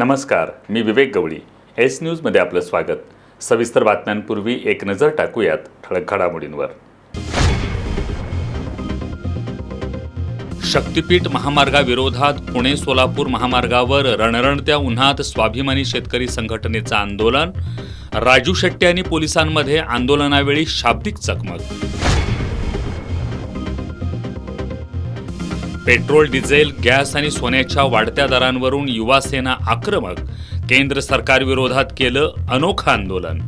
नमस्कार, मी विवेक गवळी. एस न्यूजमध्ये आपलं स्वागत. सविस्तर बातम्यांपूर्वी एक नजर टाकूयात ठळक घडामोडींवर. शक्तीपीठ महामार्गाविरोधात पुणे सोलापूर महामार्गावर रणरणत्या उन्हात स्वाभिमानी शेतकरी संघटनेचं आंदोलन. राजू शेट्टी आणि पोलिसांमध्ये आंदोलनावेळी शाब्दिक चकमक. पेट्रोल, डिझेल, गॅस आणि सोन्याच्या वाढत्या दरांवरून युवा सेना आक्रमक. केंद्र सरकार विरोधात केलं अनोखं आंदोलन.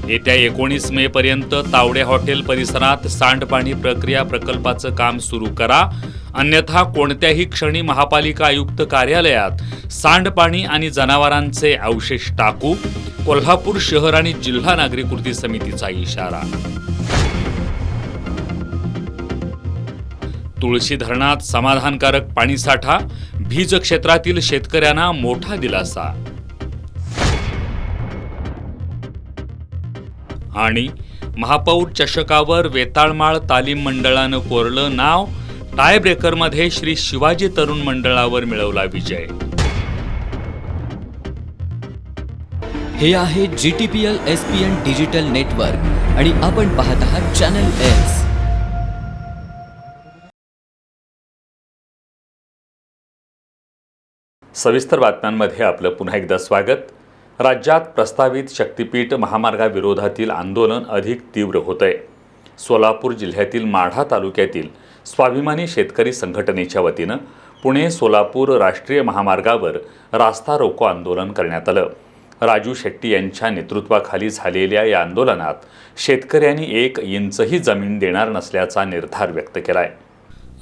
येत्या 19 मे पर्यंत तावडे हॉटेल परिसरात सांडपाणी प्रक्रिया प्रकल्पाचं काम सुरू करा, अन्यथा कोणत्याही क्षणी महापालिका आयुक्त कार्यालयात सांडपाणी आणि जनावरांचे अवशेष टाकू. कोल्हापूर शहर आणि जिल्हा नागरिक कृती समितीचा इशारा. तुळशी धरणात समाधानकारक पाणीसाठा, भीज क्षेत्रातील शेतकऱ्यांना मोठा दिलासा. आणि महापौर चषकावर वेताळमाळ तालीम मंडळानं कोरलं नाव. टाय ब्रेकरमध्ये श्री शिवाजी तरुण मंडळावर मिळवला विजय. हे आहे GTPL SPN डिजिटल नेटवर्क आणि आपण पाहत आहात चॅनल एस. सविस्तर बातम्यांमध्ये आपलं पुन्हा एकदा स्वागत. राज्यात प्रस्तावित शक्तीपीठ महामार्गाविरोधातील आंदोलन अधिक तीव्र होतंय. सोलापूर जिल्ह्यातील माढा तालुक्यातील स्वाभिमानी शेतकरी संघटनेच्या वतीनं पुणे सोलापूर राष्ट्रीय महामार्गावर रास्ता रोको आंदोलन करण्यात आलं. राजू शेट्टी यांच्या नेतृत्वाखाली झालेल्या या आंदोलनात शेतकऱ्यांनी 1 इंचही जमीन देणार नसल्याचा निर्धार व्यक्त केलाय.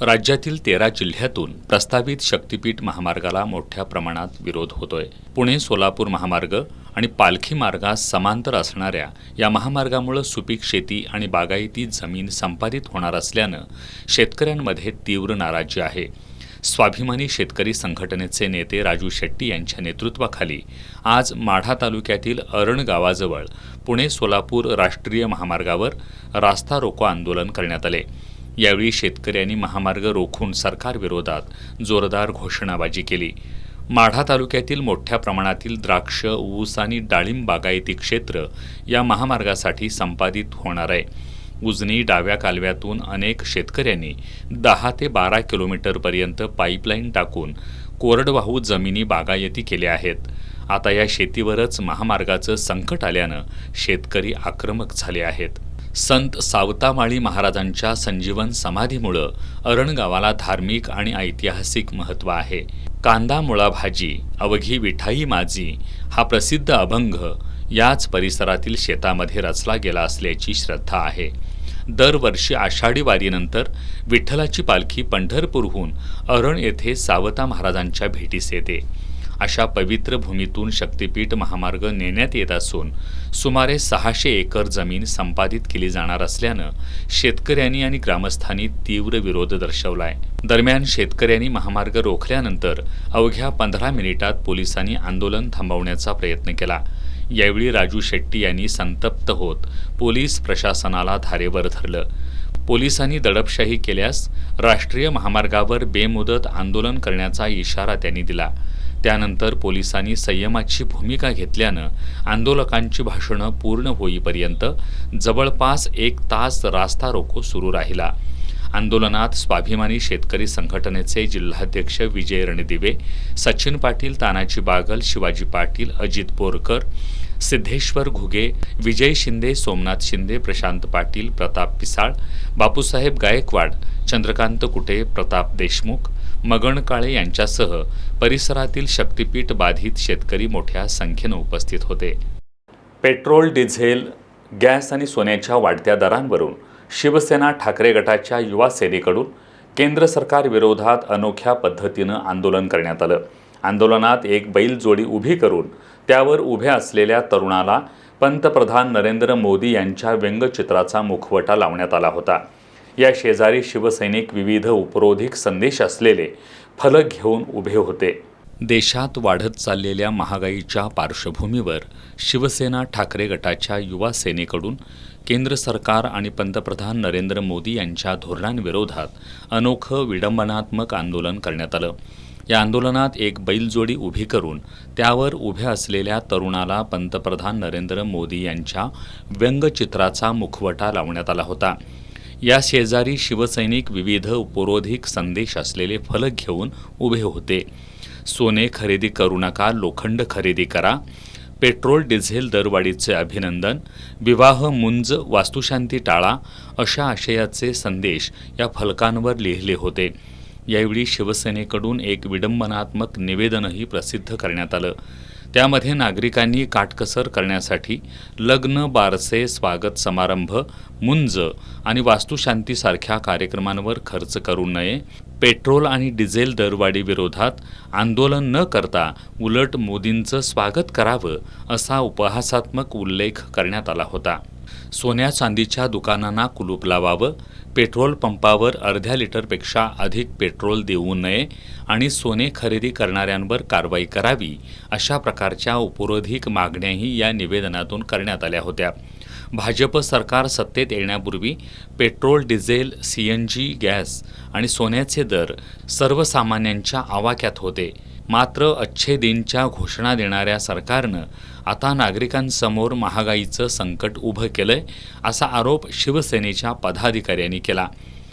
राज्यातील 13 जिल्ह्यातून प्रस्तावित शक्तीपीठ महामार्गाला मोठ्या प्रमाणात विरोध होतोय. पुणे सोलापूर महामार्ग आणि पालखी मार्गास समांतर असणाऱ्या या महामार्गामुळे सुपीक शेती आणि बागायती जमीन संपादित होणार असल्यानं शेतकऱ्यांमध्ये तीव्र नाराजी आहे. स्वाभिमानी शेतकरी संघटनेचे नेते राजू शेट्टी यांच्या नेतृत्वाखाली आज माढा तालुक्यातील अरण गावाजवळ पुणे सोलापूर राष्ट्रीय महामार्गावर रास्ता रोको आंदोलन करण्यात आले. यावेळी शेतकऱ्यांनी महामार्ग रोखून सरकारविरोधात जोरदार घोषणाबाजी केली. माढा तालुक्यातील मोठ्या प्रमाणातील द्राक्ष, ऊस आणि डाळिंब बागायती क्षेत्र या महामार्गासाठी संपादित होणार आहे. उजनी डाव्या कालव्यातून अनेक शेतकऱ्यांनी 10 ते 12 किलोमीटरपर्यंत पाईपलाईन टाकून कोरडवाहू जमिनी बागायती केल्या आहेत. आता या शेतीवरच महामार्गाचं संकट आल्यानं शेतकरी आक्रमक झाले आहेत. संत सावतामाळी महाराजांच्या संजीवन समाधीमुळं अरण गावाला धार्मिक आणि ऐतिहासिक महत्त्व आहे. कांदा मुळा भाजी अवघी विठाई माझी हा प्रसिद्ध अभंग याच परिसरातील शेतामध्ये रचला गेला असल्याची श्रद्धा आहे. दरवर्षी आषाढी वारीनंतर विठ्ठलाची पालखी पंढरपूरहून अरण येथे सावता महाराजांच्या भेटीस येते. अशा पवित्र भूमीतून शक्तीपीठ महामार्ग नेण्यात येत असून सुमारे 600 एकर जमीन संपादित केली जाणार असल्यानं शेतकऱ्यांनी आणि ग्रामस्थांनी तीव्र विरोध दर्शवलाय. दरम्यान शेतकऱ्यांनी महामार्ग रोखल्यानंतर अवघ्या 15 मिनिटात पोलिसांनी आंदोलन थांबवण्याचा प्रयत्न केला. यावेळी राजू शेट्टी यांनी संतप्त होत पोलीस प्रशासनाला धारेवर धरलं. पोलिसांनी दडपशाही केल्यास राष्ट्रीय महामार्गावर बेमुदत आंदोलन करण्याचा इशारा त्यांनी दिला. त्यानंतर पोलिसांनी संयमाची भूमिका घेतल्यानं आंदोलकांची भाषणं पूर्ण होईपर्यंत जवळपास 1 तास रास्ता रोको सुरू राहिला. आंदोलनात स्वाभिमानी शेतकरी संघटनेचे जिल्हाध्यक्ष विजय रणदिवे, सचिन पाटील, तानाजी बागल, शिवाजी पाटील, अजित बोरकर, सिद्धेश्वर घुगे, विजय शिंदे, सोमनाथ शिंदे, प्रशांत पाटील, प्रताप पिसाळ, बापूसाहेब गायकवाड, चंद्रकांत कुटे, प्रताप देशमुख, मगन काळे यांच्यासह परिसरातील शक्तीपीठ बाधित शेतकरी मोठ्या संख्येनं उपस्थित होते. पेट्रोल, डिझेल, गॅस आणि सोन्याच्या वाढत्या दरांवरून शिवसेना ठाकरे गटाच्या युवा सेनेकडून केंद्र सरकार विरोधात अनोख्या पद्धतीनं आंदोलन करण्यात आलं. आंदोलनात एक बैलजोडी उभी करून त्यावर उभ्या असलेल्या तरुणाला पंतप्रधान नरेंद्र मोदी यांच्या व्यंगचित्राचा मुखवटा लावण्यात आला होता. या शेजारी शिवसैनिक विविध उपरोधिक संदेश असलेले फलक घेऊन उभे होते. देशात वाढत चाललेल्या महागाईच्या पार्श्वभूमीवर शिवसेना ठाकरे गटाच्या युवा सेनेकडून केंद्र सरकार आणि पंतप्रधान नरेंद्र मोदी यांच्या धोरणांविरोधात अनोखं विडंबनात्मक आंदोलन करण्यात आलं. या आंदोलनात एक बैलजोडी उभी करून त्यावर उभ्या असलेल्या तरुणाला पंतप्रधान नरेंद्र मोदी यांच्या व्यंगचित्राचा मुखवटा लावण्यात आला होता. या शेजारी शिवसैनिक विविध उपरोधिक संदेश असलेले फलक घेऊन उभे होते. सोने खरेदी करू नका, लोखंड खरेदी करा, पेट्रोल डिझेल दरवाढीचे अभिनंदन, विवाह मुंज, वास्तुशांती टाळा अशा आशयाचे संदेश या फलकांवर लिहिले होते. यावेळी शिवसेनेकडून एक विडंबनात्मक निवेदनही प्रसिद्ध करण्यात आलं. त्यामध्ये नागरिकांनी काटकसर करण्यासाठी लग्न, बारसे, स्वागत समारंभ, मुंज आणि वास्तुशांतीसारख्या कार्यक्रमांवर खर्च करू नये, पेट्रोल आणि डिझेल दरवाढी विरोधात आंदोलन न करता उलट मोदींचं स्वागत करावं असा उपहासात्मक उल्लेख करण्यात आला होता. सोन्या चांदीच्या दुकानांना कुलूप लावावं, पेट्रोल पंपावर अर्ध्या लिटरपेक्षा अधिक पेट्रोल देऊ नये आणि सोने खरेदी करणाऱ्यांवर कारवाई करावी अशा प्रकारच्या उपरोधिक मागण्याही या निवेदनातून करण्यात आल्या होत्या. भाजप सरकार सत्तेत येण्यापूर्वी पेट्रोल, डिझेल, CNG गॅस आणि सोन्याचे दर सर्वसामान्यांच्या आवाक्यात होते. मात्र अच्छे दिनच्या घोषणा देणाऱ्या सरकारनं आता नागरिकांसमोर महागाईचं संकट उभं केलंय असा आरोप शिवसेनेच्या पदाधिकाऱ्यांनी केला.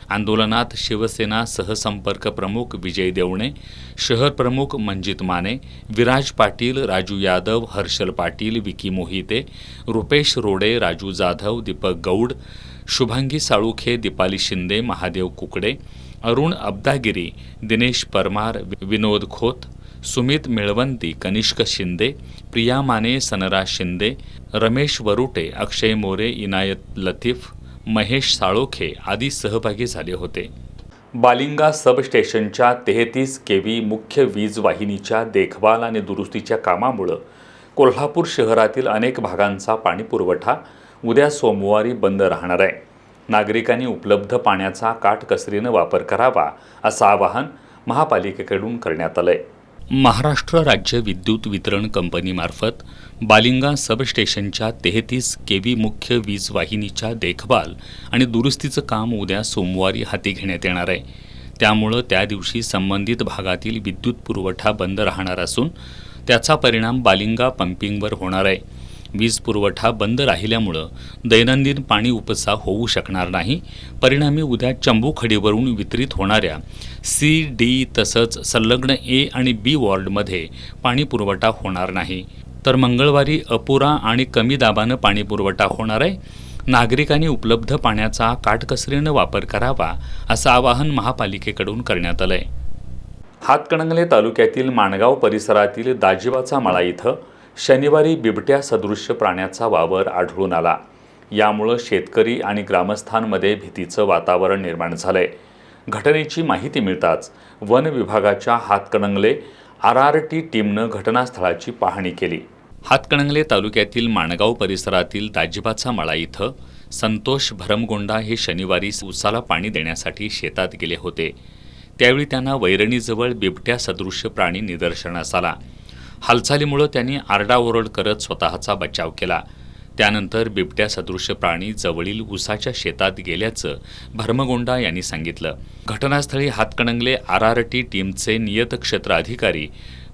आंदोलनात शिवसेना सहसंपर्क प्रमुख विजय देवणे, शहर प्रमुख मंजित माने, विराज पाटील, राजू यादव, हर्षल पाटील, विकी मोहिते, रुपेश रोडे, राजू जाधव, दीपक गौड, शुभांगी साळुखे, दीपाली शिंदे, महादेव कुकडे, अरुण अब्दागिरी, दिनेश परमार, विनोद खोत, सुमित मिळवंती, कनिष्क शिंदे, प्रिया माने, सनरा शिंदे, रमेश वरुटे, अक्षय मोरे, इनायत लतीफ, महेश साळोखे आदी सहभागी झाले होते. बालिंगा सबस्टेशनच्या 33 kV मुख्य वीज वाहिनीच्या देखभाल आणि दुरुस्तीच्या कामामुळं कोल्हापूर शहरातील अनेक भागांचा पाणीपुरवठा उद्या सोमवारी बंद राहणार आहे. नागरिकांनी उपलब्ध पाण्याचा काटकसरीनं वापर करावा असं आवाहन महापालिकेकडून करण्यात आलंय. महाराष्ट्र राज्य विद्युत वितरण कंपनीमार्फत बालिंगा सबस्टेशनच्या 33 kV मुख्य वीज वाहिनीच्या देखभाल आणि दुरुस्तीचं काम उद्या सोमवारी हाती घेण्यात येणार आहे. त्यामुळं त्या दिवशी संबंधित भागातील विद्युत पुरवठा बंद राहणार असून त्याचा परिणाम बालिंगा पंपिंगवर होणार आहे. वीज पुरवठा बंद राहिल्यामुळं दैनंदिन पाणी उपसा होऊ शकणार नाही. परिणामी उद्या चंबूखडीवरून वितरित होणाऱ्या C, D तसंच संलग्न A आणि B वॉर्डमध्ये पाणी पुरवठा होणार नाही. तर मंगळवारी अपुरा आणि कमी दाबानं पाणी पुरवठा होणार आहे. नागरिकांनी उपलब्ध पाण्याचा काटकसरीनं वापर करावा असं आवाहन महापालिकेकडून करण्यात आलंय. हातकणंगले तालुक्यातील माणगाव परिसरातील दाजिबाचा मळा इथं शनिवारी बिबट्या सदृश्य प्राण्याचा वावर आढळून आला. यामुळं शेतकरी आणि ग्रामस्थांमध्ये भीतीचं वातावरण निर्माण झालंय. घटनेची माहिती मिळताच वन विभागाच्या हातकणंगले RRT टीमनं घटनास्थळाची पाहणी केली. हातकणंगले तालुक्यातील माणगाव परिसरातील दाजिबाचा मळा इथं संतोष भरमगोंडा हे शनिवारी ऊसाला पाणी देण्यासाठी शेतात गेले होते. त्यावेळी त्यांना वैरणीजवळ बिबट्या सदृश्य प्राणी निदर्शनास आला. हालचालीमुळं त्यांनी आरडाओरड करत स्वतःचा बचाव केला. त्यानंतर बिबट्या सदृश्य प्राणी जवळील ऊसाच्या शेतात गेल्याचं भरमगोंडा यांनी सांगितलं. घटनास्थळी हातकणंगले RRT टीमचे नियतक्षेत्र अधिकारी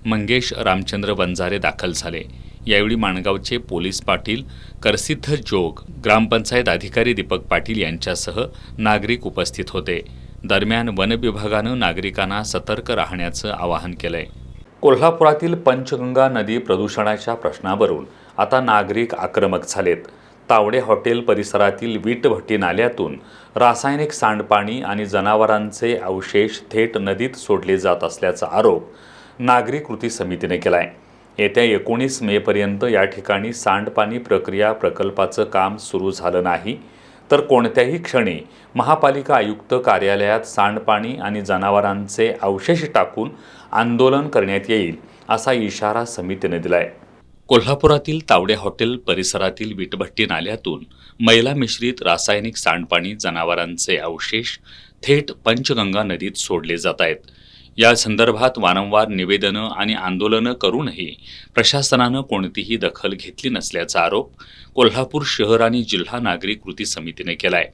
मंगेश रामचंद्र वंजारे दाखल झाले. यावेळी माणगावचे पोलीस पाटील करसिद्ध जोग, ग्रामपंचायत अधिकारी दीपक पाटील यांच्यासह नागरिक उपस्थित होते. दरम्यान वन विभागानं नागरिकांना सतर्क राहण्याचं आवाहन केलंय. कोल्हापुरातील पंचगंगा नदी प्रदूषणाच्या प्रश्नावरून आता नागरिक आक्रमक झालेत. तावडे हॉटेल परिसरातील वीटभट्टी नाल्यातून रासायनिक सांडपाणी आणि जनावरांचे अवशेष थेट नदीत सोडले जात असल्याचा आरोप नागरी कृती समितीने केलाय. येत्या 19 मेपर्यंत या ठिकाणी सांडपाणी प्रक्रिया प्रकल्पाचं काम सुरू झालं नाही तर कोणत्याही क्षणी महापालिका आयुक्त कार्यालयात सांडपाणी आणि जनावरांचे अवशेष टाकून आंदोलन करण्यात येईल असा इशारा समितीने दिलाय. कोल्हापुरातील तावडे हॉटेल परिसरातील वीटभट्टी नाल्यातून मैला मिश्रित रासायनिक सांडपाणी, जनावरांचे अवशेष थेट पंचगंगा नदीत सोडले जात आहेत. या संदर्भात वारंवार निवेदनं आणि आंदोलनं करूनही प्रशासनानं कोणतीही दखल घेतली नसल्याचा आरोप कोल्हापूर शहर आणि जिल्हा नागरी कृती समितीने केलाय.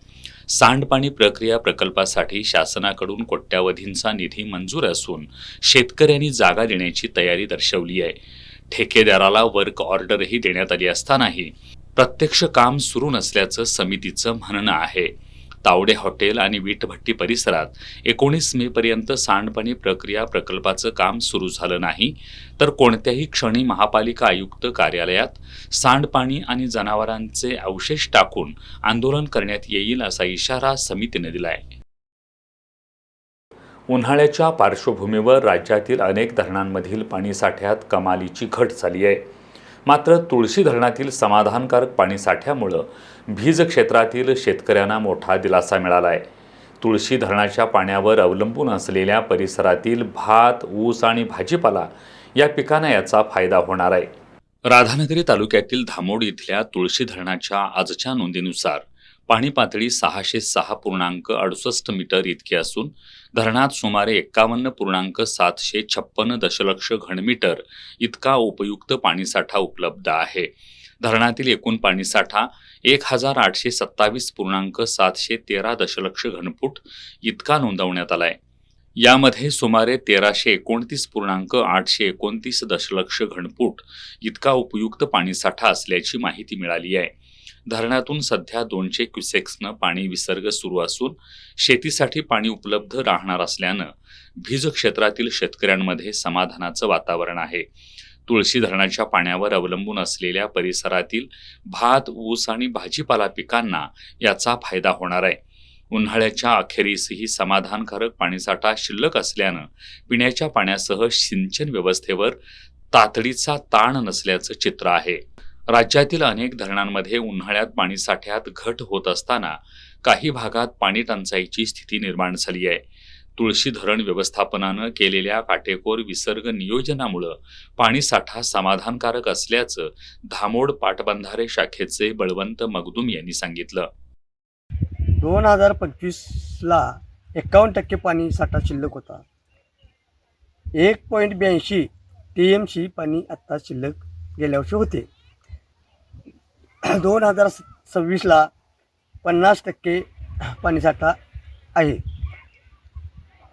सांडपाणी प्रक्रिया प्रकल्पासाठी शासनाकडून कोट्यावधींचा निधी मंजूर असून शेतकऱ्यांनी जागा देण्याची तयारी दर्शवली आहे. ठेकेदाराला वर्क ऑर्डरही देण्यात आली असतानाही प्रत्यक्ष काम सुरू नसल्याचं समितीचं म्हणणं आहे. तावडे हॉटेल आणि वीटभट्टी परिसरात 19 मे पर्यंत सांडपाणी प्रक्रिया प्रकल्पाचं काम सुरू झालं नाही तर कोणत्याही क्षणी महापालिका आयुक्त कार्यालयात सांडपाणी आणि जनावरांचे अवशेष टाकून आंदोलन करण्यात येईल असा इशारा समितीने दिलाय. उन्हाळ्याच्या पार्श्वभूमीवर राज्यातील अनेक धरणांमधील पाणीसाठ्यात कमालीची घट झाली आहे. मात्र तुळशी धरणातील समाधानकारक पाणीसाठ्यामुळं भीज क्षेत्रातील शेतकऱ्यांना मोठा दिलासा मिळाला आहे. तुळशी धरणाच्या पाण्यावर अवलंबून असलेल्या परिसरातील भात, ऊस आणि भाजीपाला या पिकांना याचा फायदा होणार आहे. राधानगरी तालुक्यातील धामोड इथल्या तुळशी धरणाच्या आजच्या नोंदीनुसार पाणी पातळी 606.68 मीटर इतकी असून धरणात सुमारे 51.756 दशलक्ष घनमीटर इतका उपयुक्त पाणीसाठा उपलब्ध आहे. धरणातील एकूण पाणीसाठा 1827.713 दशलक्ष घनफूट इतका नोंदवण्यात आलाय. यामध्ये सुमारे 1329.829 दशलक्ष घनफूट इतका उपयुक्त पाणीसाठा असल्याची माहिती मिळाली आहे. धरणातून सध्या 200 क्युसेक्सनं पाणी विसर्ग सुरू असून शेतीसाठी पाणी उपलब्ध राहणार असल्यानं भीज क्षेत्रातील शेतकऱ्यांमध्ये समाधानाचं वातावरण आहे. तुळशी धरणाच्या पाण्यावर अवलंबून असलेल्या परिसरातील भात, ऊस आणि भाजीपाला पिकांना याचा फायदा होणार आहे. उन्हाळ्याच्या अखेरीसही समाधानकारक पाणीसाठा शिल्लक असल्यानं पिण्याच्या पाण्यासह सिंचन व्यवस्थेवर तातडीचा ताण नसल्याचं चित्र आहे. राज्यातील अनेक धरणांमध्ये उन्हाळ्यात पाणीसाठ्यात घट होत असताना काही भागात पाणी टंचाईची स्थिती निर्माण झाली आहे. तुळशी धरण व्यवस्थापनानं केलेल्या काटेकोर विसर्ग नियोजनामुळे पाणीसाठा समाधानकारक असल्याचं धामोड पाटबंधारे शाखेचे बळवंत मगदूम यांनी सांगितलं. 2025ला 51% पाणी साठा शिल्लक होता. 1.82 TMC पाणी आत्ता शिल्लक गेल्या वर्षी होते. 2026ला 50% पाणीसाठा आहे.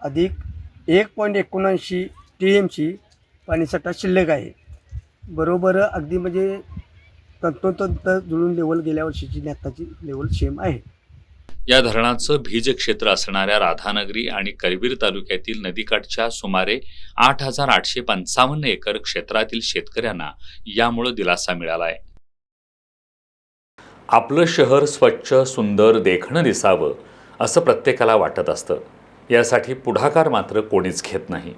अधिक 1.79 TMC पाणीसाठा शिल्लक आहे. बरोबर अगदी म्हणजे तंतोतंत जुळून लेवल गेल्या वर्षीची आणि आत्ताची लेवल सेम आहे. या धरणाचं भीज क्षेत्र असणाऱ्या राधानगरी आणि करवीर तालुक्यातील नदीकाठच्या सुमारे 8,855 एकर क्षेत्रातील शेतकऱ्यांना यामुळे दिलासा मिळाला आहे. आपलं शहर स्वच्छ, सुंदर, देखणं दिसावं असं प्रत्येकाला वाटत असतं. यासाठी पुढाकार मात्र कोणीच घेत नाही.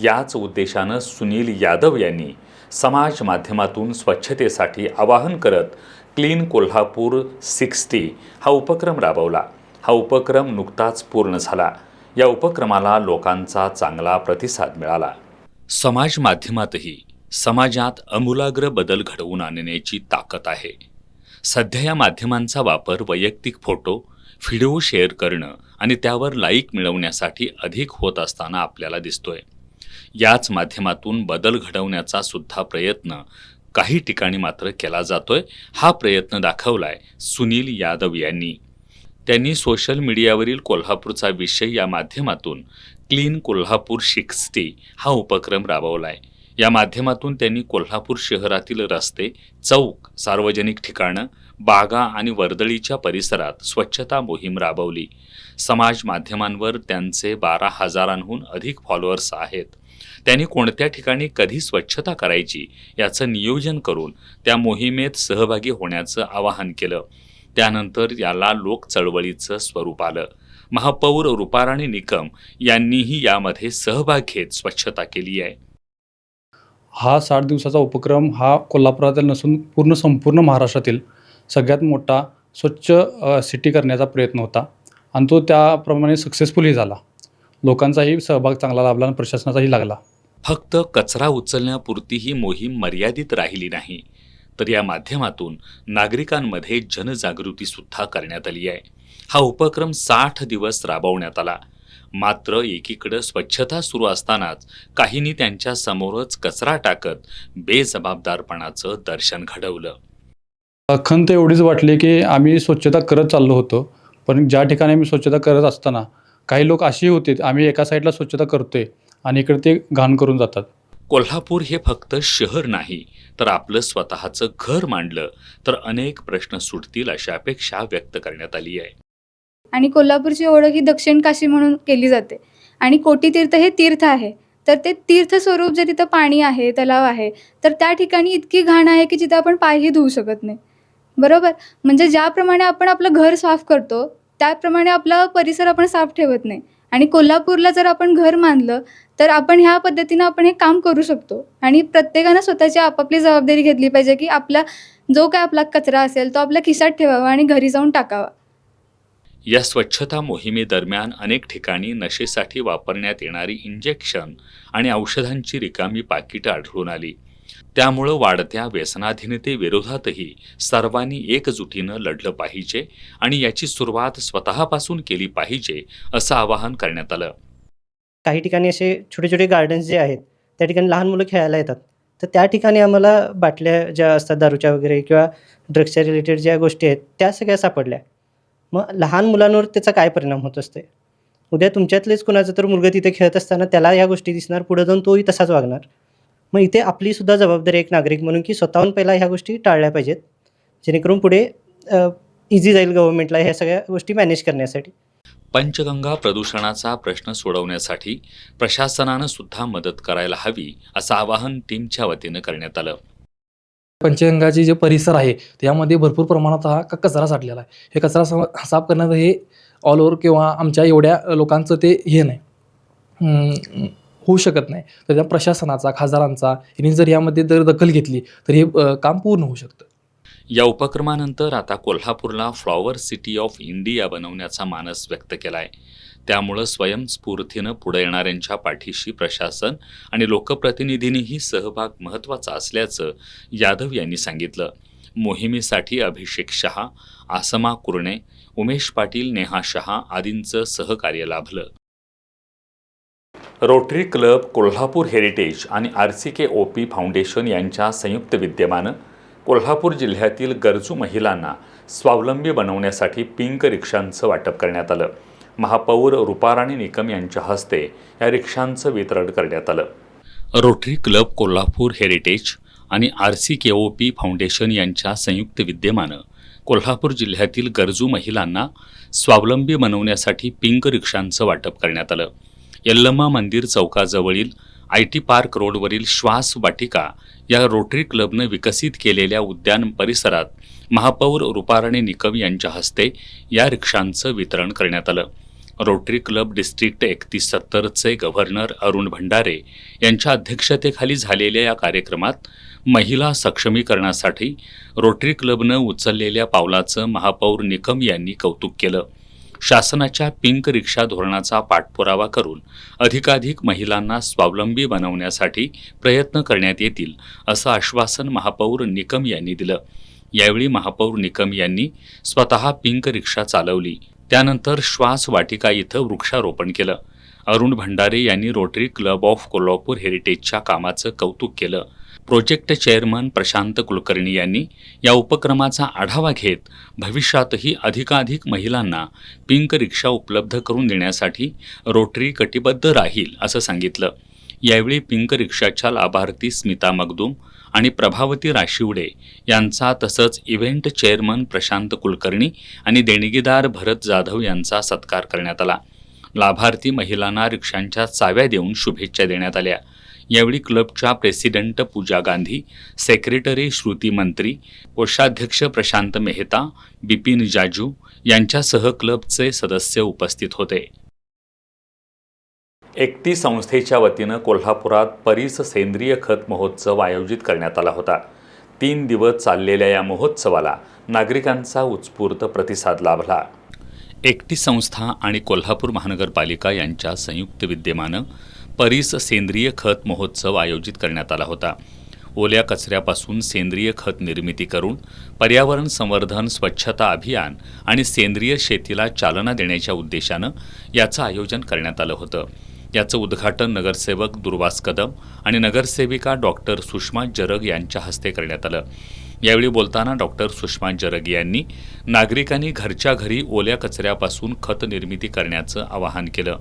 याच उद्देशानं सुनील यादव यांनी समाज माध्यमातून स्वच्छतेसाठी आवाहन करत क्लीन कोल्हापूर 60 हा उपक्रम राबवला. हा उपक्रम नुकताच पूर्ण झाला. या उपक्रमाला लोकांचा चांगला प्रतिसाद मिळाला. समाज माध्यमातही समाजात आमूलाग्र बदल घडवून आणण्याची ताकद आहे. सध्या या माध्यमांचा वापर वैयक्तिक फोटो, व्हिडिओ शेअर करणं आणि त्यावर लाईक मिळवण्यासाठी अधिक होत असताना आपल्याला दिसतोय. याच माध्यमातून बदल घडवण्याचा सुद्धा प्रयत्न काही ठिकाणी मात्र केला जातोय. हा प्रयत्न दाखवलाय सुनील यादव यांनी. त्यांनी सोशल मीडियावरील कोल्हापूरचा विषय या माध्यमातून क्लीन कोल्हापूर 60 हा उपक्रम राबवलाय. या माध्यमातून त्यांनी कोल्हापूर शहरातील रस्ते, चौक, सार्वजनिक ठिकाणं, बागा आणि वर्दळीच्या परिसरात स्वच्छता मोहीम राबवली. समाज माध्यमांवर त्यांचे 12,000हून अधिक फॉलोअर्स आहेत. त्यांनी कोणत्या ठिकाणी कधी स्वच्छता करायची याचं नियोजन करून त्या मोहिमेत सहभागी होण्याचं आवाहन केलं. त्यानंतर याला लोक चळवळीचं स्वरूप आलं. महापौर रुपाराणी निकम यांनीही यामध्ये सहभाग घेत स्वच्छता केली आहे. हा 60 दिवसाचा उपक्रम हा कोल्हापुरातील नसून संपूर्ण महाराष्ट्रातील सगळ्यात मोठा स्वच्छ सिटी करण्याचा प्रयत्न होता आणि तो त्याप्रमाणे सक्सेसफुलही झाला. लोकांचाही सहभाग चांगला लाभला आणि प्रशासनाचाही लागला. फक्त कचरा उचलण्यापुरती ही मोहीम मर्यादित राहिली नाही, तर या माध्यमातून नागरिकांमध्ये जनजागृतीसुद्धा करण्यात आली आहे. हा उपक्रम 60 दिवस राबवण्यात आला. मात्र एकीकडं स्वच्छता सुरू असतानाच काहींनी त्यांच्या समोरच कचरा टाकत बेजबाबदारपणाचं दर्शन घडवलं. खंत एवढीच वाटली की आम्ही स्वच्छता करत चाललो होतो, पण ज्या ठिकाणी आम्ही स्वच्छता करत असताना काही लोक अशी होते, आम्ही एका साईडला स्वच्छता करतोय आणि इकडे ते घाण करून जातात. कोल्हापूर हे फक्त शहर नाही तर आपलं स्वतःचं घर मांडलं तर अनेक प्रश्न सुटतील अशी अपेक्षा व्यक्त करण्यात आली आहे. आणि कोल्हापूरची ओळख ही दक्षिण काशी म्हणून केली जाते आणि कोटीतीर्थ हे तीर्थ आहे. तर ते तीर्थ स्वरूप जे तिथं पाणी आहे, तलाव आहे, तर त्या ठिकाणी इतकी घाण आहे की जिथं आपण पायही धुवू शकत नाही. बरोबर, म्हणजे ज्याप्रमाणे आपण आपलं घर साफ करतो त्याप्रमाणे आपला परिसर आपण साफ ठेवत नाही. आणि कोल्हापूरला जर आपण घर मानलं तर आपण ह्या पद्धतीनं आपण हे काम करू शकतो. आणि प्रत्येकानं स्वतःची आपापली जबाबदारी घेतली पाहिजे की आपला जो काय आपला कचरा असेल तो आपल्या खिशात ठेवावा आणि घरी जाऊन टाकावा. या स्वच्छता मोहिमेदरम्यान अनेक ठिकाणी नशेसाठी वापरण्यात येणारी इंजेक्शन आणि औषधांची रिकामी पाकिटं आढळून आली. त्यामुळं वाढत्या व्यसनाधीनतेविरोधातही सर्वांनी एकजुटीनं लढलं पाहिजे आणि याची सुरुवात स्वतःपासून केली पाहिजे असं आवाहन करण्यात आलं. काही ठिकाणी असे छोटे छोटे गार्डन्स जे आहेत त्या ठिकाणी लहान मुलं खेळायला येतात, तर त्या ठिकाणी आम्हाला बाटल्या ज्या असतात दारूच्या वगैरे किंवा ड्रग्सच्या रिलेटेड ज्या गोष्टी आहेत त्या सगळ्या सापडल्या. मग लहान मुलांवर त्याचा काय परिणाम होत असते? उद्या तुमच्यातलेच कुणाचं तर मुलगा तिथे खेळत असताना त्याला ह्या गोष्टी दिसणार, पुढे जाऊन तोही तसाच वागणार. मग इथे आपलीसुद्धा जबाबदारी एक नागरिक म्हणून की स्वतःहून पहिला ह्या गोष्टी टाळल्या पाहिजेत, जेणेकरून पुढे इझी जाईल गव्हर्नमेंटला ह्या सगळ्या गोष्टी मॅनेज करण्यासाठी. पंचगंगा प्रदूषणाचा प्रश्न सोडवण्यासाठी प्रशासनानं सुद्धा मदत करायला हवी असं आवाहन टीमच्या वतीनं करण्यात आलं. पंचगंगाचे जे परिसर आहे त्यामध्ये भरपूर प्रमाणात हा कचरा साठलेला आहे. हे कचरा साफ करण्याचं हे ऑल ओव्हर किंवा आमच्या एवढ्या लोकांचं ते हे नाही होऊ शकत नाही. तर त्या प्रशासनाचा, खासदारांचा यांनी जर यामध्ये जर दखल घेतली तर हे काम पूर्ण होऊ शकतं. या उपक्रमानंतर आता कोल्हापूरला फ्लॉवर सिटी ऑफ इंडिया बनवण्याचा मानस व्यक्त केला आहे. त्यामुळं स्वयंस्फूर्तीनं पुढे येणाऱ्यांच्या पाठीशी प्रशासन आणि लोकप्रतिनिधींनीही सहभाग महत्त्वाचा असल्याचं यादव यांनी सांगितलं. मोहिमेसाठी अभिषेक शहा, आसमा कुरणे, उमेश पाटील, नेहा शहा आदींचं सहकार्य लाभलं. रोटरी क्लब, कोल्हापूर हेरिटेज आणि RCKOP फाउंडेशन यांच्या संयुक्त विद्यमानं कोल्हापूर जिल्ह्यातील गरजू महिलांना स्वावलंबी बनवण्यासाठी पिंक रिक्षांचं वाटप करण्यात आलं. महापौर रुपाराणी निकम यांच्या हस्ते या रिक्षांचं वितरण करण्यात आलं. रोटरी क्लब, कोल्हापूर हेरिटेज आणि RCKOP फाउंडेशन यांच्या संयुक्त विद्यमानं कोल्हापूर जिल्ह्यातील गरजू महिलांना स्वावलंबी बनवण्यासाठी पिंक रिक्षांचं वाटप करण्यात आलं. यल्लमा मंदिर चौकाजवळील IT पार्क रोडवरील श्वास वाटिका या रोटरी क्लबनं विकसित केलेल्या उद्यान परिसरात महापौर रुपाराणी निकम यांच्या हस्ते या रिक्षांचं वितरण करण्यात आलं. रोटरी क्लब डिस्ट्रिक्ट 3170चे गव्हर्नर अरुण भंडारे यांच्या अध्यक्षतेखाली झालेल्या या कार्यक्रमात महिला सक्षमीकरणासाठी रोटरी क्लबनं उचललेल्या पावलाचं महापौर निकम यांनी कौतुक केलं. शासनाच्या पिंक रिक्षा धोरणाचा पाठपुरावा करून अधिकाधिक महिलांना स्वावलंबी बनवण्यासाठी प्रयत्न करण्यात येतील असं आश्वासन महापौर निकम यांनी दिलं. यावेळी महापौर निकम यांनी स्वतः पिंक रिक्षा चालवली. त्यानंतर श्वास वाटिका इथं वृक्षारोपण केलं. अरुण भंडारे यांनी रोटरी क्लब ऑफ कोल्हापूर हेरिटेजच्या कामाचं कौतुक केलं. प्रोजेक्ट चेअरमन प्रशांत कुलकर्णी यांनी या उपक्रमाचा आढावा घेत भविष्यातही अधिकाधिक महिलांना पिंक रिक्षा उपलब्ध करून देण्यासाठी रोटरी कटिबद्ध राहील असं सांगितलं. यावेळी पिंक रिक्षाच्या लाभार्थी स्मिता मगदूम आणि प्रभावती राशिवडे यांचा तसंच इव्हेंट चेअरमन प्रशांत कुलकर्णी आणि देणगीदार भरत जाधव यांचा सत्कार करण्यात आला. लाभार्थी महिलांना रिक्षांच्या चाव्या देऊन शुभेच्छा देण्यात आल्या. यावेळी क्लबच्या प्रेसिडेंट पूजा गांधी, सेक्रेटरी श्रुती मंत्री, कोषाध्यक्ष प्रशांत मेहता, बिपिन जाजू यांच्यासह क्लबचे सदस्य उपस्थित होते. एकती संस्थेच्या वतीनं कोल्हापुरात परीस सेंद्रिय खत महोत्सव आयोजित करण्यात आला होता. 3 दिवस चाललेल्या या महोत्सवाला नागरिकांचा उत्स्फूर्त प्रतिसाद लाभला. एकती संस्था आणि कोल्हापूर महानगरपालिका यांच्या संयुक्त विद्यमानं परीस सेंद्रिय खत महोत्सव आयोजित करण्यात आला होता. ओल्या कचऱ्यापासून सेंद्रिय खत निर्मिती करून पर्यावरण संवर्धन, स्वच्छता अभियान आणि सेंद्रिय शेतीला चालना देण्याच्या उद्देशानं याचं आयोजन करण्यात आलं होतं. याचं उद्घाटन नगरसेवक दुर्वास कदम आणि नगरसेविका डॉक्टर सुषमा जरग यांच्या हस्ते करण्यात आलं. यावेळी बोलताना डॉक्टर सुषमा जरग यांनी नागरिकांनी घरच्या घरी ओल्या कचऱ्यापासून खत निर्मिती करण्याचं आवाहन केलं.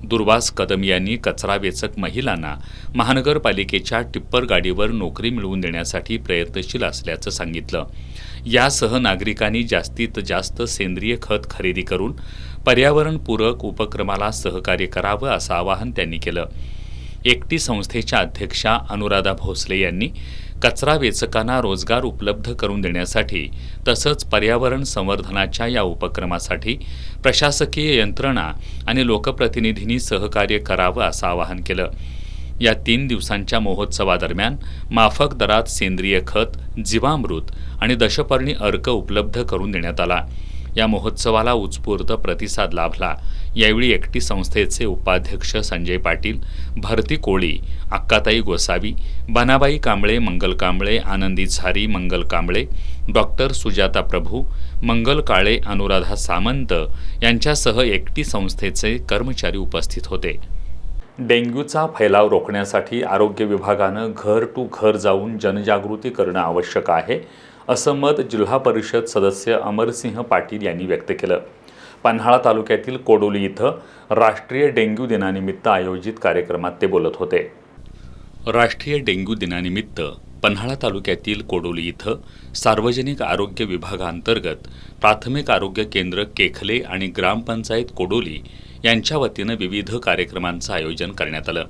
दुर्वास कदम यांनी कचरा वेचक महिलांना महानगरपालिकेच्या टिप्पर गाडीवर नोकरी मिळवून देण्यासाठी प्रयत्नशील असल्याचं सांगितलं. यासह नागरिकांनी जास्तीत जास्त सेंद्रिय खत खरेदी करून पर्यावरणपूरक उपक्रमाला सहकार्य करावं असं आवाहन त्यांनी केलं. एकटी संस्थेच्या अध्यक्षा अनुराधा भोसले यांनी कचरा वेचकांना रोजगार उपलब्ध करून देण्यासाठी तसंच पर्यावरण संवर्धनाच्या या उपक्रमासाठी प्रशासकीय यंत्रणा आणि लोकप्रतिनिधींनी सहकार्य करावं असं आवाहन केलं. या 3 दिवसांच्या महोत्सवादरम्यान माफक दरात सेंद्रिय खत, जीवामृत आणि दशपर्णी अर्क उपलब्ध करून देण्यात आला. या महोत्सवाला उत्स्फूर्त प्रतिसाद लाभला. यावेळी एकटी संस्थेचे उपाध्यक्ष संजय पाटील, भारती कोळी, अक्काताई गोसावी, बनाबाई कांबळे, मंगल कांबळे, आनंदी झारी, मंगल कांबळे, डॉक्टर सुजाता प्रभू, मंगल काळे, अनुराधा सामंत यांच्यासह एकटी संस्थेचे कर्मचारी उपस्थित होते. डेंग्यूचा फैलाव रोखण्यासाठी आरोग्य विभागानं घर टू घर जाऊन जनजागृती करणं आवश्यक आहे, असं मत जिल्हा परिषद सदस्य अमरसिंह पाटील यांनी व्यक्त केलं. पन्हाळा तालुक्यातील कोडोली इथं राष्ट्रीय डेंग्यू दिनानिमित्त आयोजित कार्यक्रमात ते बोलत होते. राष्ट्रीय डेंग्यू दिनानिमित्त पन्हाळा तालुक्यातील कोडोली इथं सार्वजनिक आरोग्य विभागांतर्गत प्राथमिक आरोग्य केंद्र केखले आणि ग्रामपंचायत कोडोली यांच्या वतीनं विविध कार्यक्रमांचं आयोजन करण्यात आलं.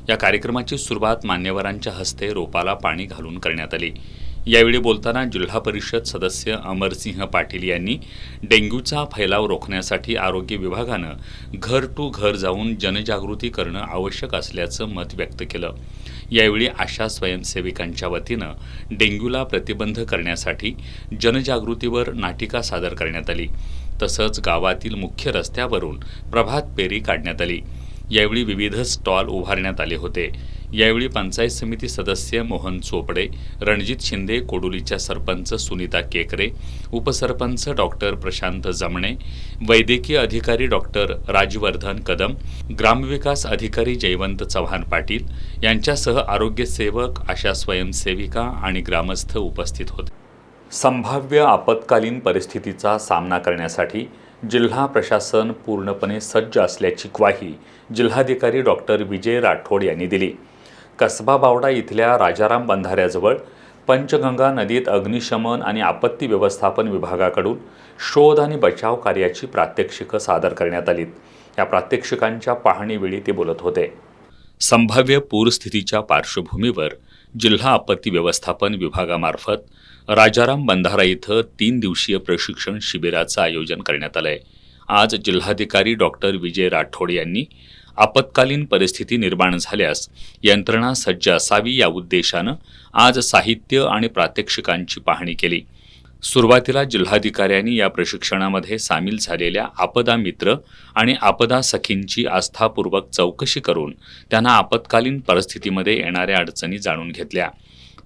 या कार्यक्रमाची सुरुवात मान्यवरांच्या हस्ते रोपाला पाणी घालून करण्यात आली. यावेळी बोलताना जिल्हा परिषद सदस्य अमरसिंह पाटील यांनी डेंग्यूचा फैलाव रोखण्यासाठी आरोग्य विभागानं घर टू घर जाऊन जनजागृती करणं आवश्यक असल्याचं मत व्यक्त केलं. यावेळी आशा स्वयंसेविकांच्या वतीनं डेंग्यूला प्रतिबंध करण्यासाठी जनजागृतीवर नाटिका सादर करण्यात आली. तसंच गावातील मुख्य रस्त्यावरून प्रभात फेरी काढण्यात आली. यावेळी विविध स्टॉल उभारण्यात आले होते. यावेळी पंचायत समिती सदस्य मोहन चोपडे, रणजित शिंदे, कोडोलीच्या सरपंच सुनीता केकरे, उपसरपंच डॉक्टर प्रशांत जमणे, वैद्यकीय अधिकारी डॉक्टर राजवर्धन कदम, ग्रामविकास अधिकारी जयवंत चव्हाण पाटील यांच्यासह आरोग्यसेवक, आशा स्वयंसेविका आणि ग्रामस्थ उपस्थित होते. संभाव्य आपत्कालीन परिस्थितीचा सामना करण्यासाठी जिल्हा प्रशासन पूर्णपणे सज्ज असल्याची ग्वाही जिल्हाधिकारी डॉक्टर विजय राठोड यांनी दिली. कसबा बावडा इथल्या राजाराम बंधाऱ्याजवळ पंचगंगा नदीत अग्निशमन आणि आपत्ती व्यवस्थापन विभागाकडून शोध आणि बचाव कार्याची प्रात्यक्षिकं सादर करण्यात आलीत. या प्रात्यक्षिकांच्या पाहणीवेळी ते बोलत होते. संभाव्य पूरस्थितीच्या पार्श्वभूमीवर जिल्हा आपत्ती व्यवस्थापन विभागामार्फत राजाराम बंधारा इथं 3 दिवसीय प्रशिक्षण शिबिराचं आयोजन करण्यात आलं आहे. आज जिल्हाधिकारी डॉक्टर विजय राठोड यांनी आपत्कालीन परिस्थिती निर्माण झाल्यास यंत्रणा सज्ज असावी या उद्देशानं आज साहित्य आणि प्रात्यक्षिकांची पाहणी केली. सुरुवातीला जिल्हाधिकाऱ्यांनी या प्रशिक्षणामध्ये सामील झालेल्या आपदा मित्र आणि आपदा सखींची आस्थापूर्वक चौकशी करून त्यांना आपत्कालीन परिस्थितीमध्ये येणाऱ्या अडचणी जाणून घेतल्या.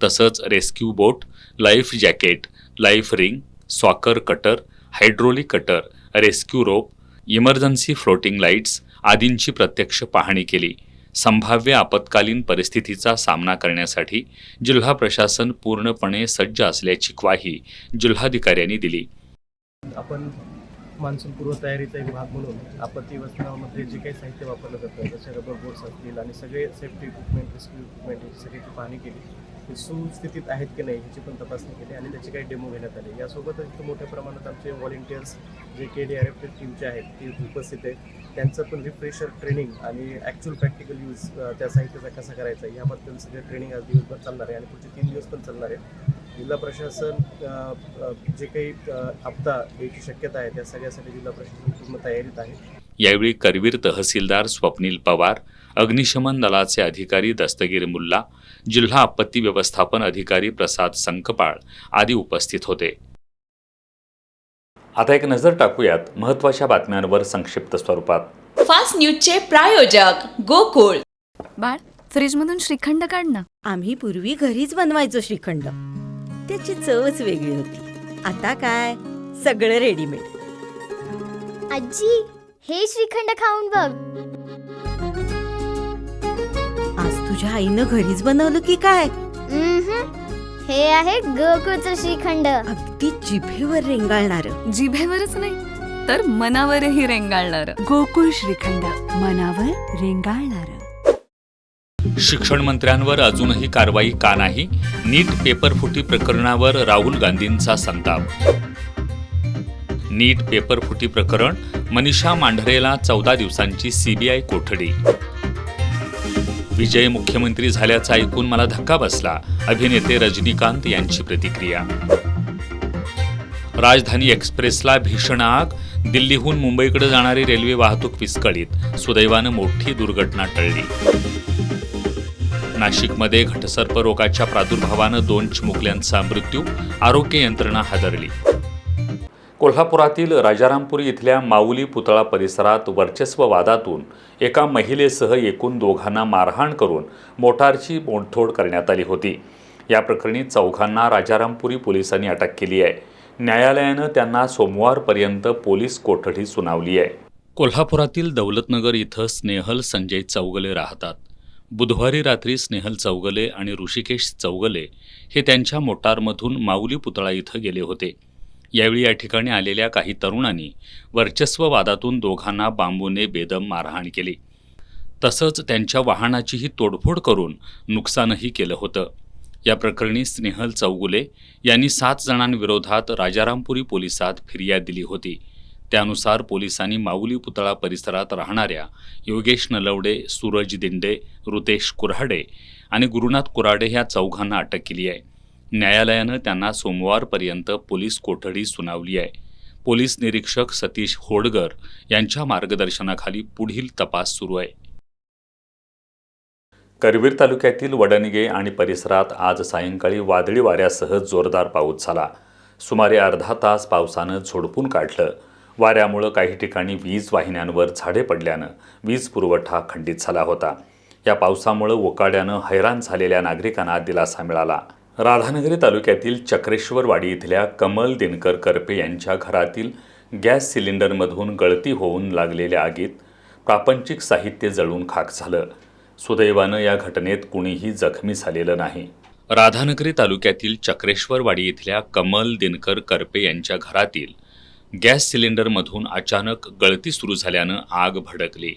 तसंच rescue boat, life jacket, life ring, सॉकर cutter, hydraulic cutter, rescue rope, emergency floating lights आदींची प्रत्यक्ष पाहणी केली. संभाव्य आपत्कालीन परिस्थितीचा सामना करण्यासाठी जिल्हा प्रशासन पूर्णपणे सज्ज असल्याची ग्वाही जिल्हाधिकाऱ्यांनी दिली. आपण मान्सून पूर्वतयारीचा एक भाग म्हणून आपत्ती व्यवस्थापनामध्ये जे काही साहित्य वापरलं जातं, जसे रबर बोट्स असतील आणि सगळे सेफ्टी इक्विपमेंट, रेस्क्यू इक्विपमेंट याची सगळ्याची पाहणी केली. ते सुस्थितीत आहेत की नाही ह्याची पण तपासणी केली आणि त्याचे काही डेमो घेण्यात आले. यासोबतच इथं मोठ्या प्रमाणात आमचे व्हॉलेंटियर्स जे KDRF टीमचे आहेत ते उपस्थित आहेत. त्यांचं पण रिफ्रेशर ट्रेनिंग आणि ॲक्च्युअल प्रॅक्टिकल यूज त्या साहित्याचा कसा करायचा याबद्दल सगळं ट्रेनिंग आज दिवसभर चालणार आहे आणि पुढचे 3 दिवस पण चालणार आहे. जिल्हा प्रशासन जे काही आपदा याची शक्यता आहे त्या सगळ्यासाठी जिल्हा प्रशासन पूर्ण तयारीत आहे. यावेळी करवीर तहसीलदार स्वप्नील पवार, अग्निशमन दलाचे अधिकारी दस्तगीर मुल्ला, जिल्हा आपत्ती व्यवस्थापन अधिकारी प्रसाद संकपाळ आदी उपस्थित होते. आता एक नजर टाकूयात महत्त्वाच्या बातम्यांवर संक्षिप्त स्वरूपात. फास्ट न्यूजचे प्रायोजक गोकुळ. बाळ फ्रीजमधून श्रीखंड काढ ना. आम्ही पूर्वी घरीच बनवायचो श्रीखंड, त्याची चवच वेगळी होती. आता काय सगळं रेडीमेड. आजी, हे श्रीखंड खाऊन बघ. आज तुझ्या आईनं घरीच बनवलं की काय? हे आहे गोकुळचं श्रीखंड. अगदी जिभेवर रेंगाळणार. जिभेवरच नाही तर मनावरही रेंगाळणार. गोकुळ श्रीखंड, मनावर रेंगाळणार. शिक्षण मंत्र्यांवर अजूनही कारवाई का नाही? नीट पेपरफुटी प्रकरणावर राहुल गांधींचा संताप. नीट पेपरफुटी प्रकरण, मनीषा मांढरेला 14 दिवसांची सीबीआय कोठडी. विजय मुख्यमंत्री झाल्याचा ऐकून मला धक्का बसला, अभिनेते रजनीकांत यांची प्रतिक्रिया. राजधानी एक्सप्रेसला भीषण आग, दिल्लीहून मुंबईकडे जाणारी रेल्वे वाहतूक विस्कळीत, सुदैवानं मोठी दुर्घटना टळली. नाशिकमध्ये घटसर्प रोगाच्या प्रादुर्भावानं 2 चिमुकल्यांचा मृत्यू, आरोग्य यंत्रणा हादरली. कोल्हापुरातील राजारामपुरी इथल्या माऊली पुतळा परिसरात वर्चस्व वादातून एका महिलेसह एकूण 2 मारहाण करून मोटारची मोडतोड करण्यात आली होती. या प्रकरणी 4 राजारामपुरी पोलिसांनी अटक केली आहे. न्यायालयानं त्यांना सोमवारपर्यंत पोलीस कोठडी सुनावली आहे. कोल्हापुरातील दौलतनगर इथं स्नेहल संजय चौगले राहतात. बुधवारी रात्री स्नेहल चौगले आणि ऋषिकेश चौगले हे त्यांच्या मोटारमधून माऊली पुतळा इथं गेले होते. यावेळी या ठिकाणी आलेल्या काही तरुणांनी वर्चस्व वादातून 2 बांबूने बेदम मारहाण केली. तसंच त्यांच्या वाहनाचीही तोडफोड करून नुकसानही केलं होतं. या प्रकरणी स्नेहल चौगुले यांनी 7 जणांविरोधात राजारामपुरी पोलिसात फिर्याद दिली होती. त्यानुसार पोलिसांनी माऊली पुतळा परिसरात राहणाऱ्या योगेश नलवडे, सूरज दिंडे, रुतेश कुऱ्हाडे आणि गुरुनाथ कुऱ्हाडे ह्या 4 अटक केली आहे. न्यायालयानं त्यांना सोमवारपर्यंत पोलीस कोठडी सुनावली आहे. पोलीस निरीक्षक सतीश होडगर यांच्या मार्गदर्शनाखाली पुढील तपास सुरू आहे. करवीर तालुक्यातील वडणगे आणि परिसरात आज सायंकाळी वादळी वाऱ्यासह जोरदार पाऊस झाला. सुमारे अर्धा तास पावसानं झोडपून काढलं. वाऱ्यामुळं काही ठिकाणी वीज वाहिन्यांवर झाडे पडल्यानं वीज पुरवठा खंडित झाला होता. या पावसामुळं वोकाड्यानं हैराण झालेल्या नागरिकांना दिलासा मिळाला. राधानगरी तालुक्यातील चक्रेश्वरवाडी इथल्या कमल दिनकर करपे यांच्या घरातील गॅस सिलेंडरमधून गळती होऊन लागलेल्या आगीत प्रापंचिक साहित्य जळून खाक झालं. सुदैवानं या घटनेत कुणीही जखमी झालेलं नाही. राधानगरी तालुक्यातील चक्रेश्वरवाडी इथल्या कमल दिनकर करपे यांच्या घरातील गॅस सिलेंडरमधून अचानक गळती सुरू झाल्यानं आग भडकली.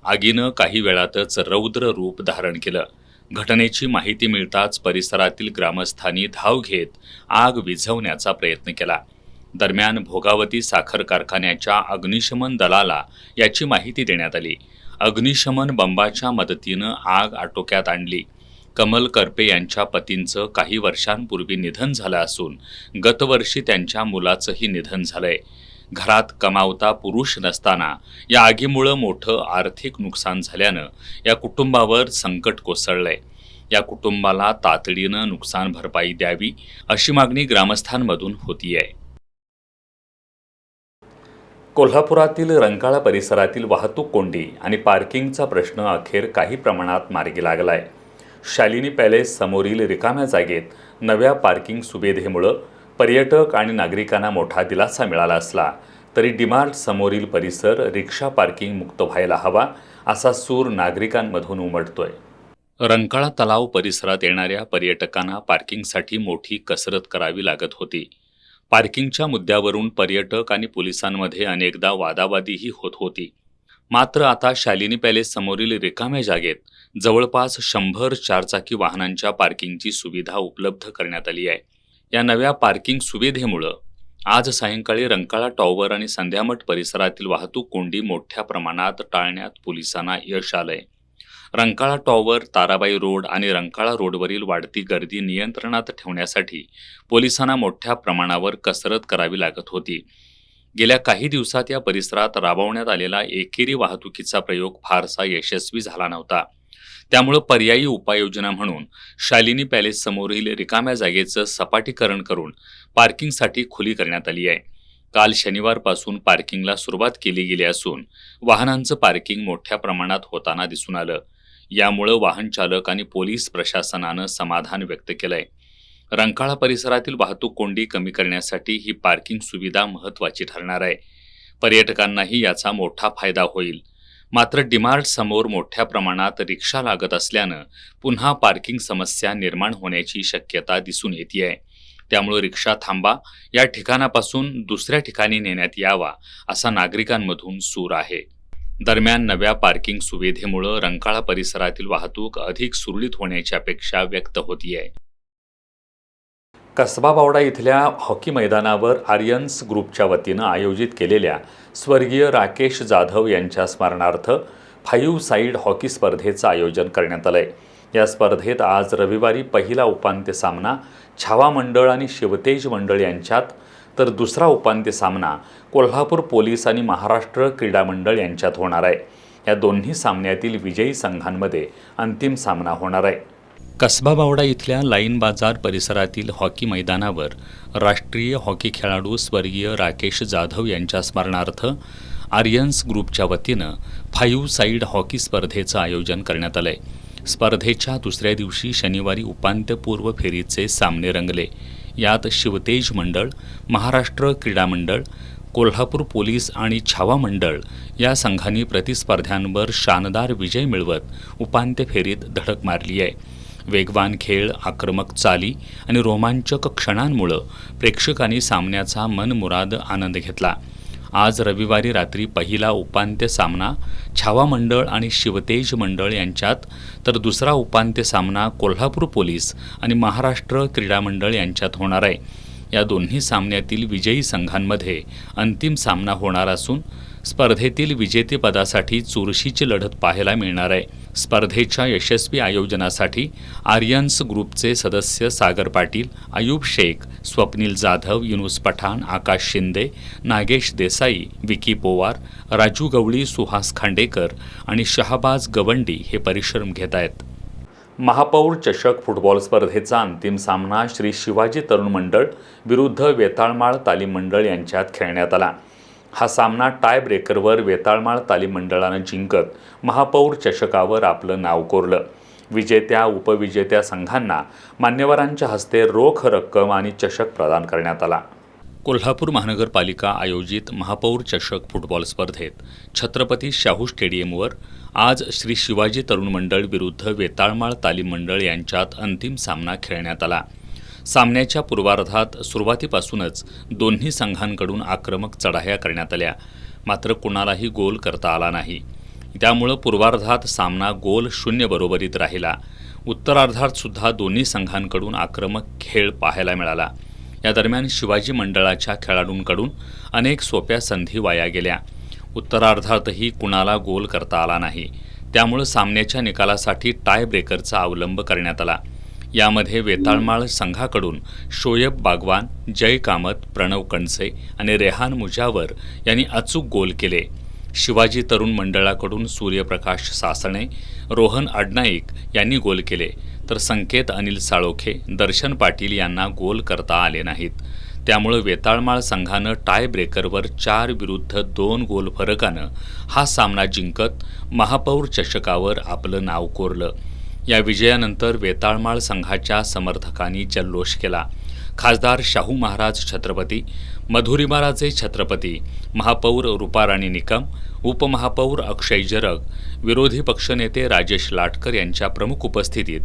आगीनं काही वेळातच रौद्र रूप धारण केलं. घटनेची माहिती मिळताच परिसरातील ग्रामस्थांनी धाव घेत आग विझवण्याचा प्रयत्न केला. दरम्यान भोगावती साखर कारखान्याच्या अग्निशमन दलाला याची माहिती देण्यात आली. अग्निशमन बंबाच्या मदतीनं आग आटोक्यात आणली. कमल करपे यांच्या पतींचं काही वर्षांपूर्वी निधन झालं असून गतवर्षी त्यांच्या मुलाचंही निधन झालंय. घरात कमावता पुरुष नसताना या आगीमुळं मोठं आर्थिक नुकसान झाल्यानं या कुटुंबावर संकट कोसळलंय. या कुटुंबाला तातडीनं नुकसान भरपाई द्यावी अशी मागणी ग्रामस्थांमधून होतीये. कोल्हापुरातील रंकाळा परिसरातील वाहतूक कोंडी आणि पार्किंगचा प्रश्न अखेर काही प्रमाणात मार्गी लागलाय. शालिनी पॅलेस समोरील रिकाम्या जागेत नव्या पार्किंग सुविधेमुळं पर्यटक आणि नागरिकांना मोठा दिलासा मिळाला असला तरी डीमार्ट समोरील परिसर रिक्षा पार्किंग मुक्त व्हायला हवा असा सूर नागरिकांमधून उमटतोय. रंकाळा तलाव परिसरात येणाऱ्या पर्यटकांना पार्किंगसाठी मोठी कसरत करावी लागत होती. पार्किंगच्या मुद्द्यावरून पर्यटक आणि पोलिसांमध्ये अनेकदा वादावादीही होत होती. मात्र आता शालिनी पॅलेस समोरील रिकाम्या जागेत जवळपास 100 4चाकी वाहनांच्या पार्किंगची सुविधा उपलब्ध करण्यात आली आहे. या नव्या पार्किंग सुविधेमुळं आज सायंकाळी रंकाळा टॉवर आणि संध्यामठ परिसरातील वाहतूक कोंडी मोठ्या प्रमाणात टाळण्यात पोलिसांना यश आलंय. रंकाळा टॉवर, ताराबाई रोड आणि रंकाळा रोडवरील वाढती गर्दी नियंत्रणात ठेवण्यासाठी पोलिसांना मोठ्या प्रमाणावर कसरत करावी लागत होती. गेल्या काही दिवसात या परिसरात राबवण्यात आलेला एकेरी वाहतुकीचा प्रयोग फारसा यशस्वी झाला नव्हता. त्यामुळे पर्यायी उपाययोजना म्हणून शालिनी पॅलेस समोरील रिकाम्या जागेचं सपाटीकरण करून पार्किंगसाठी खुली करण्यात आली आहे. काल शनिवारपासून पार्किंगला सुरुवात केली गेली असून वाहनांचं पार्किंग मोठ्या प्रमाणात होताना दिसून आलं. यामुळं वाहन चालक आणि पोलीस प्रशासनानं समाधान व्यक्त केलंय. रंकाळा परिसरातील वाहतूक कोंडी कमी करण्यासाठी ही पार्किंग सुविधा महत्त्वाची ठरणार आहे. पर्यटकांनाही याचा मोठा फायदा होईल. मात्र डीमार्ट समोर मोठ्या प्रमाणात रिक्षा लागत असल्यानं पुन्हा पार्किंग समस्या निर्माण होण्याची शक्यता दिसून येतेय. त्यामुळे रिक्षा थांबा या ठिकाणापासून दुसऱ्या ठिकाणी नेण्यात यावा असा नागरिकांमधून सूर आहे. दरम्यान नव्या पार्किंग सुविधेमुळे रंकाळा परिसरातील वाहतूक अधिक सुरळीत होण्याची अपेक्षा व्यक्त होतीये. कसबा बावडा इथल्या हॉकी मैदानावर आर्यन्स ग्रुपच्या वतीनं आयोजित केलेल्या स्वर्गीय राकेश जाधव यांच्या स्मरणार्थ 5 साईड हॉकी स्पर्धेचं आयोजन करण्यात आलंय. या स्पर्धेत आज रविवारी पहिला उपांत्य सामना छावा मंडळ आणि शिवतेज मंडळ यांच्यात, तर दुसरा उपांत्य सामना कोल्हापूर पोलीस आणि महाराष्ट्र क्रीडा मंडळ यांच्यात होणार आहे. या दोन्ही सामन्यातील विजयी संघांमध्ये अंतिम सामना होणार आहे. कसबा बावडा इथल्या लाईन बाजार परिसरातील हॉकी मैदानावर राष्ट्रीय हॉकी खेळाडू स्वर्गीय राकेश जाधव यांच्या स्मरणार्थ आर्यन्स ग्रुपच्या वतीनं 5 साईड हॉकी स्पर्धेचं आयोजन करण्यात आलंय. स्पर्धेच्या दुसऱ्या दिवशी शनिवारी उपांत्यपूर्व फेरीचे सामने रंगले. यात शिवतेज मंडळ, महाराष्ट्र क्रीडा मंडळ, कोल्हापूर पोलीस आणि छावा मंडळ या संघांनी प्रतिस्पर्ध्यांवर शानदार विजय मिळवत उपांत्य फेरीत धडक मारली आहे. वेगवान खेळ, आक्रमक चाली आणि रोमांचक क्षणांमुळं प्रेक्षकांनी सामन्याचा मनमुराद आनंद घेतला. आज रविवारी रात्री पहिला उपांत्य सामना छावा मंडळ आणि शिवतेज मंडळ यांच्यात, तर दुसरा उपांत्य सामना कोल्हापूर पोलीस आणि महाराष्ट्र क्रीडा मंडळ यांच्यात होणार आहे. या दोन्ही सामन्यातील विजयी संघांमध्ये अंतिम सामना होणार असून स्पर्धेतील विजेतेपदासाठी चुरशीची लढत पाहायला मिळणार आहे. स्पर्धेच्या यशस्वी आयोजनासाठी आर्यन्स ग्रुपचे सदस्य सागर पाटील, अयूब शेख, स्वप्नील जाधव, युनुस पठाण, आकाश शिंदे, नागेश देसाई, विकी पोवार, राजू गवळी, सुहास खांडेकर आणि शहाबाज गवंडी हे परिश्रम घेत आहेत. महापौर चषक फुटबॉल स्पर्धेचा अंतिम सामना श्री शिवाजी तरुण मंडळ विरुद्ध वेताळमाळ तालीम मंडळ यांच्यात खेळण्यात आला. हा सामना टाय ब्रेकरवर वेताळमाळ तालीम मंडळानं जिंकत महापौर चषकावर आपलं नाव कोरलं. विजेत्या उपविजेत्या संघांना मान्यवरांच्या हस्ते रोख रक्कम आणि चषक प्रदान करण्यात आला. कोल्हापूर महानगरपालिका आयोजित महापौर चषक फुटबॉल स्पर्धेत छत्रपती शाहू स्टेडियमवर आज श्री शिवाजी तरुण मंडळ विरुद्ध वेताळमाळ तालीम मंडळ यांच्यात अंतिम सामना खेळण्यात आला. सामन्याच्या पूर्वार्धात सुरुवातीपासूनच दोन्ही संघांकडून आक्रमक चढाया करण्यात आल्या, मात्र कुणालाही गोल करता आला नाही. त्यामुळं पूर्वार्धात सामना गोल 0 बरोबरीत राहिला. उत्तरार्धात सुद्धा दोन्ही संघांकडून आक्रमक खेळ पाहायला मिळाला. या दरम्यान शिवाजी मंडळाच्या खेळाडूंकडून अनेक सोप्या संधी वाया गेल्या. उत्तरार्धातही कुणाला गोल करता आला नाही. त्यामुळं सामन्याच्या निकालासाठी टाय ब्रेकरचा अवलंब करण्यात आला. यामध्ये वेताळमाळ संघाकडून शोएब बागवान, जय कामत, प्रणव कणसे आणि रेहान मुजावर यांनी अचूक गोल केले. शिवाजी तरुण मंडळाकडून सूर्यप्रकाश सासणे, रोहन अडनाईक यांनी गोल केले, तर संकेत अनिल साळोखे, दर्शन पाटील यांना गोल करता आले नाहीत. त्यामुळे वेताळमाळ संघानं टाय ब्रेकरवर 4-2 गोल फरकानं हा सामना जिंकत महापौर चषकावर आपलं नाव कोरलं. या विजयानंतर वेताळमाळ संघाच्या समर्थकांनी जल्लोष केला. खासदार शाहू महाराज छत्रपती, मधुरिमाराजे छत्रपती, महापौर रुपाराणी निकम, उपमहापौर अक्षय जरग, विरोधी पक्षनेते राजेश लाटकर यांच्या प्रमुख उपस्थितीत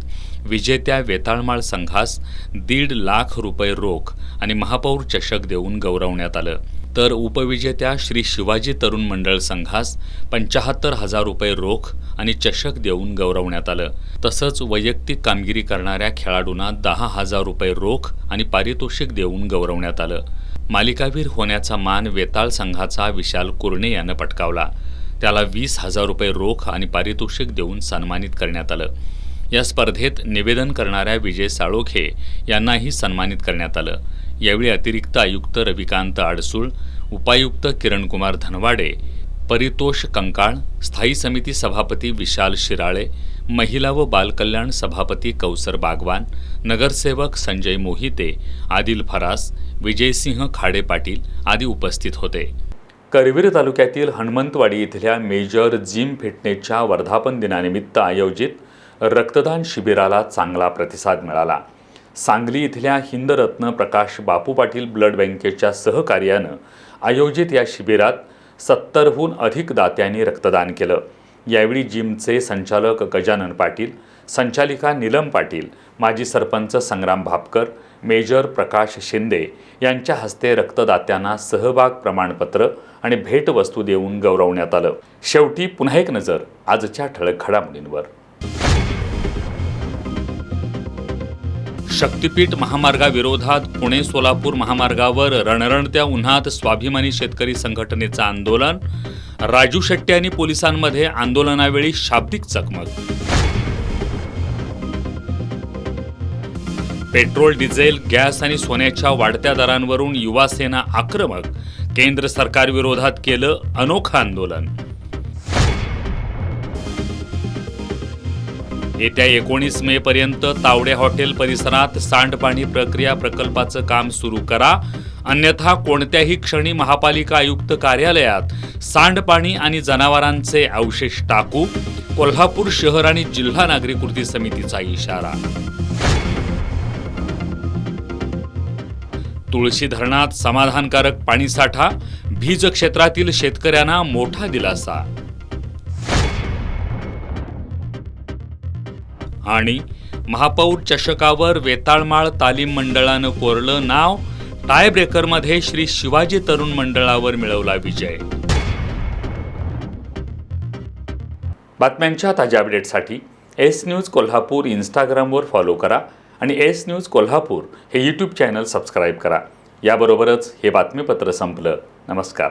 विजेत्या वेताळमाळ संघास 1.5 लाख रुपये रोख आणि महापौर चषक देऊन गौरवण्यात आलं. तर उपविजेत्या श्री शिवाजी तरुण मंडळ संघास 75,000 रुपये रोख आणि चषक देऊन गौरवण्यात आलं. तसंच वैयक्तिक कामगिरी करणाऱ्या खेळाडूंना 10,000 रुपये रोख आणि पारितोषिक देऊन गौरवण्यात आलं. मालिकावीर होण्याचा मान वेताळ संघाचा विशाल कुर्णे यानं पटकावला. त्याला 20,000 रुपये रोख आणि पारितोषिक देऊन सन्मानित करण्यात आलं. या स्पर्धेत निवेदन करणाऱ्या विजय साळोखे यांनाही सन्मानित करण्यात आलं. यावेळी अतिरिक्त आयुक्त रविकांत आडसूळ, उपायुक्त किरणकुमार धनवाडे, परितोष कंकाळ, स्थायी समिती सभापती विशाल शिराळे, महिला व बालकल्याण सभापती कौसर बागवान, नगरसेवक संजय मोहिते, आदिल फरास, विजयसिंह खाडे पाटील आदी उपस्थित होते. करवीर तालुक्यातील हनुमंतवाडी इथल्या मेजर जिम फिटनेसच्या वर्धापन दिनानिमित्त आयोजित रक्तदान शिबिराला चांगला प्रतिसाद मिळाला. सांगली इथल्या हिंदरत्न प्रकाश बापू पाटील ब्लड बँकेच्या सहकार्यानं आयोजित या शिबिरात 70हून अधिक दात्यांनी रक्तदान केलं. यावेळी जिमचे संचालक गजानन पाटील, संचालिका नीलम पाटील, माजी सरपंच संग्राम भापकर, मेजर प्रकाश शिंदे यांच्या हस्ते रक्तदात्यांना सहभाग प्रमाणपत्र आणि भेटवस्तू देऊन गौरवण्यात आलं. शेवटी पुन्हा एक नजर आजच्या ठळक घडामोडींवर. शक्तिपीठ महामार्गाविरोधात पुणे सोलापूर महामार्गावर रणरणत्या उन्हात स्वाभिमानी शेतकरी संघटनेचं आंदोलन. राजू शेट्टी आणि पोलिसांमध्ये आंदोलनावेळी शाब्दिक चकमक. पेट्रोल, डिझेल, गॅस आणि सोन्याच्या वाढत्या दरांवरून युवा सेना आक्रमक. केंद्र सरकारविरोधात केलं अनोखं आंदोलन. येत्या 19 मे पर्यंत तावडे हॉटेल परिसरात सांडपाणी प्रक्रिया प्रकल्पाचं काम सुरू करा, अन्यथा कोणत्याही क्षणी महापालिका आयुक्त कार्यालयात सांडपाणी आणि जनावरांचे अवशेष टाकू. कोल्हापूर शहर आणि जिल्हा नागरिक कृती समितीचा इशारा. तुळशी धरणात समाधानकारक पाणीसाठा. भीज क्षेत्रातील शेतकऱ्यांना मोठा दिलासा. आणि महापौर चषकावर वेताळमाळ तालीम मंडळानं कोरलं नाव. टाय ब्रेकरमध्ये श्री शिवाजी तरुण मंडळावर मिळवला विजय. बातम्यांच्या ताज्या अपडेटसाठी एस न्यूज कोल्हापूर इंस्टाग्रामवर फॉलो करा आणि एस न्यूज कोल्हापूर हे यूट्यूब चॅनल सबस्क्राईब करा. याबरोबरच हे बातमीपत्र संपलं. नमस्कार.